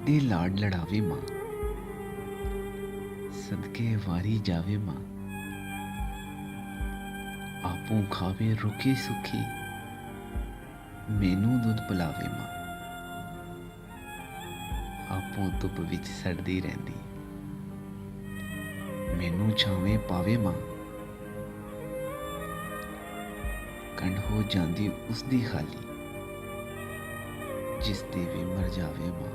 ਦੇ ਲਾਡ ਲੜਾਵੇ ਮਾਂ, ਸਦਕੇ ਵਾਰੀ ਜਾਵੇ ਮਾਂ। ਆਪੋਂ ਖਾਵੇ ਰੁੱਖੀ ਸੁੱਖੀ, ਮੈਨੂੰ ਦੁੱਧ ਪਿਲਾਵੇ ਮਾਂ। ਆਪੋਂ ਧੁੱਪ ਵਿੱਚ ਸੜਦੀ ਰਹਿੰਦੀ, ਮੈਨੂੰ ਛਾਵੇਂ ਪਾਵੇ ਮਾਂ। ਕੰਡ ਹੋ ਜਾਂਦੀ ਉਸਦੀ ਖਾਲੀ, ਜਿਸ ਦੀ ਵੀ ਮਰ ਜਾਵੇ ਮਾਂ।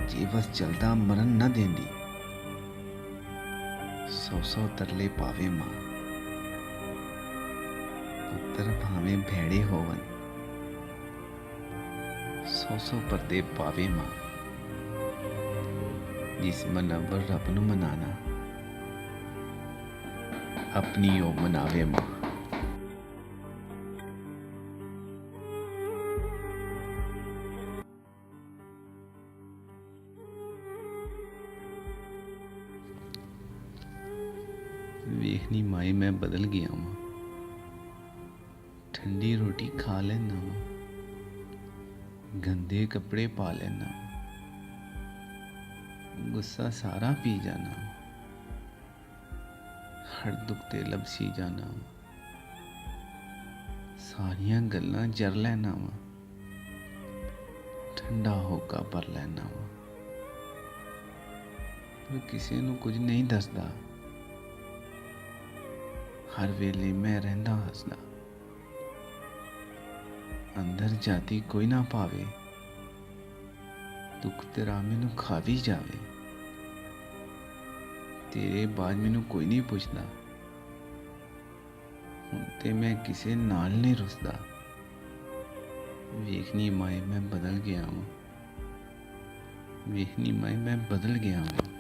ਜੇ ਬਸ ਚਲਦਾ ਮਰਨ ਨਾ ਦੇਂਦੀ, 100 ਤਰਲੇ ਪਾਵੇ ਮਾਂ। ਪੁੱਤਰ ਭਾਵੇਂ ਭੈੜੇ ਹੋਵਨ, 100 ਪਰਦੇ ਪਾਵੇ ਮਾਂ। ਜਿਸ ਮਨਵਰ ਰੱਬ ਨੂੰ ਮਨਾਣਾ, ਆਪਣੀ ਉਹ ਮਨਾਵੇ ਮਾਂ। ਵੇਖਨੀ ਮਾਏ ਮੈਂ ਬਦਲ ਗਿਆ ਵਾਂ, ਠੰਡੀ ਰੋਟੀ ਖਾ ਲੈਨਾ ਵਾਂ, ਗੰਦੇ ਕੱਪੜੇ ਪਾ ਲੈਨਾ ਵਾਂ, ਗੁੱਸਾ ਸਾਰਾ ਪੀ ਜਾਣਾ, ਹਰ ਦੁੱਖ ਤੇ ਲਬਸੀ ਜਾਣਾ, ਸਾਰੀਆਂ ਗੱਲਾਂ ਜਰ ਲੈਣਾ ਵਾਂ, ਠੰਡਾ ਹੋਕਾ ਭਰ ਲੈਣਾ ਵਾਂ। ਪਰ ਕਿਸੇ ਨੂੰ ਕੁਝ ਨਹੀਂ ਦੱਸਦਾ, ਹਰ ਵੇਲੇ ਮੈਂ ਰਹਿੰਦਾ ਹੱਸਦਾ। ਅੰਦਰ ਜਾਤੀ ਕੋਈ ਨਾ ਪਾਵੇ, ਦੁੱਖ ਤੇਰਾ ਮੈਨੂੰ ਖਾ ਵੀ ਜਾਵੇ। ਤੇਰੇ ਬਾਅਦ ਮੈਨੂੰ ਕੋਈ ਨਹੀਂ ਪੁੱਛਦਾ, ਹੁਣ ਤੇ ਮੈਂ ਕਿਸੇ ਨਾਲ ਨਹੀਂ ਰੁੱਸਦਾ। ਵੇਖਨੀ ਮਾਏ ਮੈਂ ਬਦਲ ਗਿਆ ਵਾਂ, ਵੇਖਨੀ ਮਾਏ ਮੈਂ ਬਦਲ ਗਿਆ ਵਾਂ।